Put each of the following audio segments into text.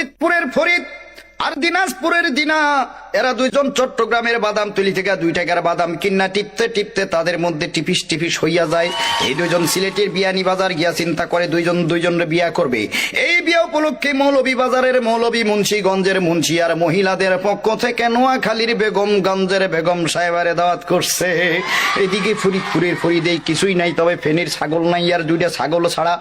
ফরিদপুরের ফরিদ আর দিনাজপুরের দিনা, এরা দুইজন চট্টগ্রামের বাদামতলি থেকে 2 টাকার বাদাম কিন্না টিপতে টিপতে তাদের মধ্যে টিপিস টিপিস হইয়া যায়। এই দুইজন সিলেটের বিয়ানীবাজার গিয়া চিন্তা করে দুইজনের বিয়া করবে। এই বিয়া উপলক্ষে মৌলভীবাজারের মৌলভী, মুন্সিগঞ্জের মুন্সি আর মহিলাদের পক্ষ থেকে নোয়াখালীর বেগমগঞ্জের বেগম সাহেবারে দাওয়াত করছে। এদিকে ফরিদপুরের ফরিদেই কিছুই নাই, তবে ফেনীর ছাগল নাই আর 2টা ছাগল ছাড়া।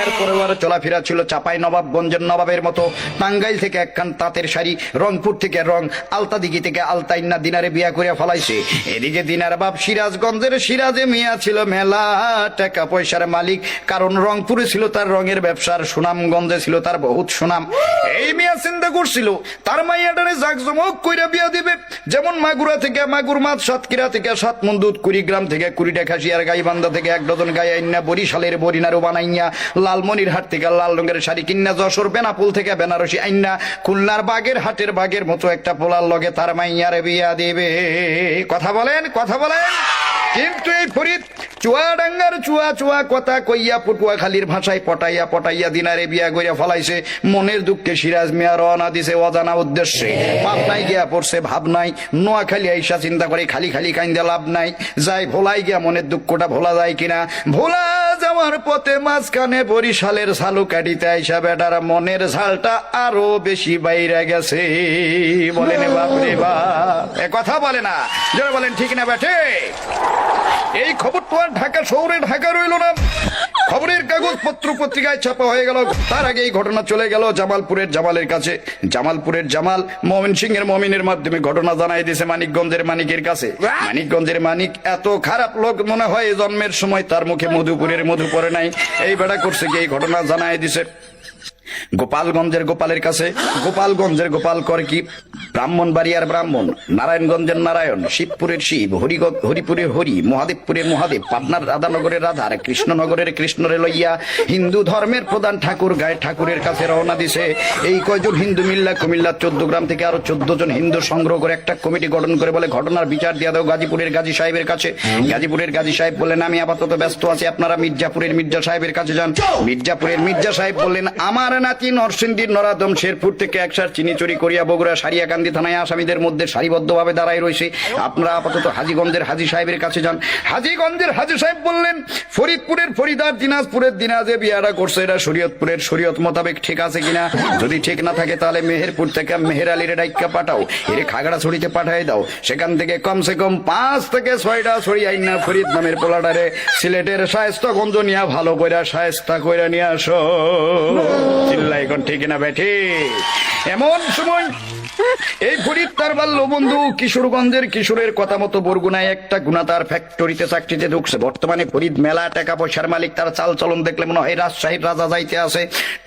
এরপরে আর চলাফেরা ছিল চাপাই নবাবগঞ্জের নবাবের মতো। টাঙ্গাইল থেকে একখান তাঁতের শাড়ি, রংপুর থেকে রং, আলতাদিঘি থেকে আলতাইন্না দিনারে বিয়া করিয়া ফলাইছে। এদিকে দিনার বাপ সিরাজগঞ্জের সিরাজে মিয়া ছিল মেলা টাকা পয়সার মালিক, কারণ রংপুরে ছিল তার রঙের ব্যবসার, সুনামগঞ্জে ছিল তার বহুত সুনাম। এই মিয়া চিন্তা করছিল তার মাইয়াটারে জাকজমক কইরা বিয়া দিবে, যেমন মাগুরা থেকে মাগুর মাছ, সাতক্ষীরা থেকে 7 মণ দুধ, কুড়িগ্রাম থেকে 20টা খাসি আর গাইবান্ধা থেকে 1 ডজন গাই আইনা, বরিশালের বরিনারু বানাইয়া, লালমনিরহাট থেকে লাল রঙের শাড়ি কিন্না, যশোর বেনাপুল থেকে বেনারসি আইনা, খুলনার বাগের হাটের বাগের মতো একটা পোলার লগে তার মাইয়ারে বিয়া দিবে। কথা বলেন, কথা বলেন। কিন্তু এই ফরিদ চুয়াডাঙ্গার চুয়া চুয়া কথা কইয়া পটুয়াখালীর ভাষায় পটাইয়া পটাইয়া দিনারে বিয়া কইরা ফলাইছে। মনের দুঃখে সিরাজ মিয়া রওনা দিছে অজানা উদ্দেশ্যে। পাবনায় গিয়া পড়ছে ভাবনাই, নোয়াখালী আইসা চিন্তা করে খালি খালি কাইন্দা লাভ নাই, যাই ভোলাই গিয়া মনের দুঃখটা ভোলা যায় কিনা। ভোলা যাওয়ার পথে মাঝখানে বরিশালের ঝালু কাটিতে আইসা বেটার মনের ঝালটা আরো বেশি বাইরে গেছে। বলেন বাপরে বাপ, এ কথা বলে না, যারা বলেন ঠিক না বেঠে। এই খবর তো আর ঢাকা শহরে ঢাকা রইল না, খবরের কাগজ পত্র পত্রিকায় ছাপা হয়ে গেল। তার আগে এই ঘটনা চলে গেল জামালপুরের জামালের কাছে। জামালপুরের জামাল ময়মনসিংহের মমিনের মাধ্যমে ঘটনা জানাই দিয়েছে মানিকগঞ্জের মানিকের কাছে। মানিকগঞ্জের মানিক এত খারাপ লোক মনে হয় জন্মের সময় তার মুখে মধুপুরের মধু পড়ে নাই। এই বেড়া করছে কি এই ঘটনা জানাই দিছে গোপালগঞ্জের গোপালের কাছে। গোপালগঞ্জের গোপাল করে কি ব্রাহ্মণবাড়িয়ার ব্রাহ্মণ, নারায়ণগঞ্জের নারায়ণ, শিবপুরের শিব, হরিপুরের হরি, মহাদেবপুরের মহাদেব, পাটনার রাধানগরের রাধার, কৃষ্ণনগরের কৃষ্ণরে লইয়া হিন্দু ধর্মের প্রধান ঠাকুর গায়ে ঠাকুরের কাছে রওনা দিছে। এই কয়জন হিন্দু মিল্লা কুমিল্লা 14 গ্রাম থেকে আরো 14 জন হিন্দু সংগ্রহ করে একটা কমিটি গঠন করে বলে ঘটনার বিচার দিয়া দাও গাজীপুরের গাজী সাহেবের কাছে। গাজীপুরের গাজী সাহেব বললেন আমি আপাতত ব্যস্ত আছি, আপনারা মির্জাপুরের মির্জা সাহেবের কাছে যান। মির্জাপুরের মির্জা সাহেব বললেন আমার নাতি নরসিংদীর নরাদম শেরপুর থেকে 1 চিনি চুরি করিয়া বগুড়া সারিয়াকান্দি থানায় আসামিদের মধ্যে সারিবদ্ধভাবে দাঁড়ায় রয়েছে, আপনারা আপাতত হাজীগঞ্জের হাজী সাহেবের কাছে যান। হাজীগঞ্জের হাজী সাহেব বললেন ফরিদপুরের ফরিদার দিনাজপুরের দিনাজে বিয়ারা করছে, এটা শরীয়তপুরের শরীয়ত মোতাবেক ঠিক আছে কিনা, যদি ঠিক না থাকে তাহলে মেহেরপুর থেকে মেহের আলীর ডাইক্কা পাঠাও, এর খাগড়াছড়িতে পাঠিয়ে দাও, সেখান থেকে কমসে কম 5 থেকে 6টা ছড়ি আইনা ফরিদ নামের পোলাটারে সিলেটের শায়েস্তাগঞ্জ নিয়ে ভালো কইরা শায়েস্তা কইরা নিয়ে আসো। চিল্লাই এখন ঠিক না বেঠি। এমন সময় এই ফরিদ তার বাল্য বন্ধু কিশোরগঞ্জের কিশোরের কথা মতো বরগুনায় একটা গুণাতার ফ্যাক্টরিতে চাকরিতে ঢুকছে। বর্তমানে ফরিদ মেলা টাকা পয়সার মালিক, তার চাল চলন দেখলে মনে হয় রাজশাহীর রাজা যাইতে আছে।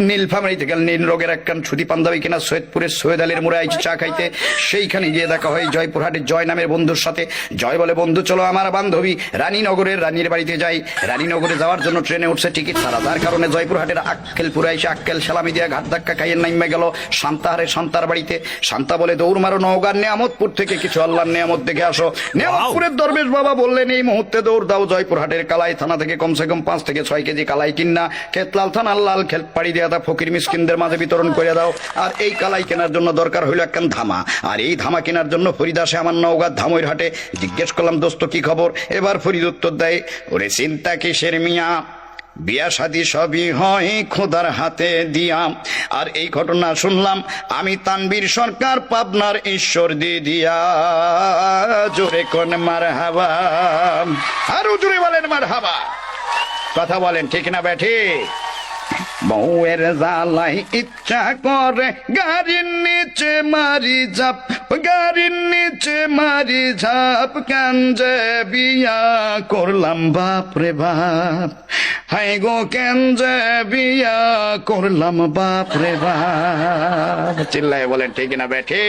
নীলফামারী থেকে নীল রোগের একখান ছুটি পাঞ্জাবি কিনা সৈয়দপুরের সৈয়দ আলীর মোড়ে আইছে চা খাইতে। সেইখানে গিয়ে দেখা হয় জয়পুরহাটের জয় নামের বন্ধুর সাথে। জয় বলে বন্ধু চলো আমার বান্ধবী রানীনগরের রানীর বাড়িতে যাই। রানীনগরে যাওয়ার জন্য ট্রেনে উঠছে টিকিট ছাড়া, তার কারণে জয়পুরহাটের আক্কেলপুরে এসে আক্কেল সালামি দিয়ে ঘাট ধাক্কা খাইয়ে নাইমে গেল শান্তাহারে শান্তার বাড়িতে। শান্তা বলে দৌড় মারো নওগাঁর নেয়ামতপুর থেকে কিছু আল্লাহর নেয়ামত দেখে আসো। নেয়ামতপুরের দরবেশ বাবা বললেন এই মুহূর্তে দৌড় দাও জয়পুরহাটের কালাই থানা থেকে কমসে কম 5 থেকে 6 কেজি কালাই কিনা খেতলাল থানার লাল খেল পাড়ি দিয়ে দাও, ফকির মিসকিনদের মাঝে বিতরণ করে দাও। আর এই কালাই কেনার জন্য দরকার হইল একখান ধামা, আর এই ধামা কেনার জন্য ফরিদ আসে আমার নওগাঁ ধামইর হাটে। জিজ্ঞেস করলাম দোস্ত কি খবর? এবার ফরিদ উত্তর দেয় ওরে চিন্তা কিসের মিয়া, বিয়া শাদী সবই হয় খোদার হাতে দিয়া। আর এই ঘটনা শুনলাম আমি তানবীর সরকার পাবনার ঈশ্বর দিয়া। জোরে কোন মারহাবা, আরো জোরে বলেন মারহাবা। কথা বলেন ঠিক না বেঠি। বউয়ের জ্বালাই ইচ্ছা করে গাড়ির নিচে মারি ঝাপ, গাড়ির নিচে মারি ঝাপ, কেন যে বিয়া করলাম বাপ রে বাপ, হাই গো কেন যে বিয়া করলাম বাপ রে বাপ। চিল্লায় বলেন ঠিক না বেঠি।